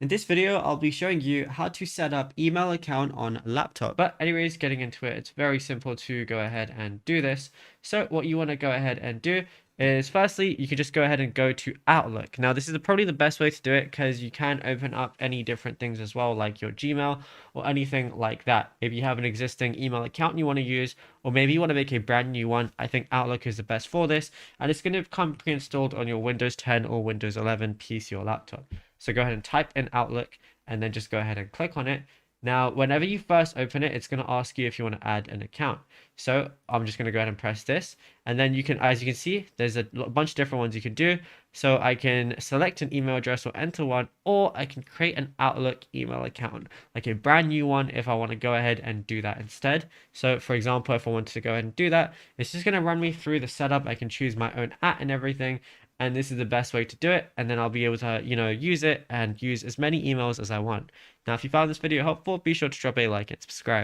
In this video, I'll be showing you how to set up email account on laptop. But anyways, getting into it, it's very simple to go ahead and do this. So what you want to go ahead and do is firstly, you can just go ahead and go to Outlook. Now, this is probably the best way to do it because you can open up any different things as well, like your Gmail or anything like that. If you have an existing email account you want to use, or maybe you want to make a brand new one, I think Outlook is the best for this. And it's going to come pre-installed on your Windows 10 or Windows 11 PC or laptop. So go ahead and type in Outlook and then just go ahead and click on it. Now, whenever you first open it, it's going to ask you if you want to add an account. So I'm just going to go ahead and press this. And then you can, as you can see, there's a bunch of different ones you can do. So I can select an email address or enter one, or I can create an Outlook email account, like a brand new one if I want to go ahead and do that instead. So for example, if I wanted to go ahead and do that, it's just going to run me through the setup. I can choose my own @ and everything. And this is the best way to do it, and then I'll be able to use it and use as many emails as I want. Now if you found this video helpful, be sure to drop a like and subscribe.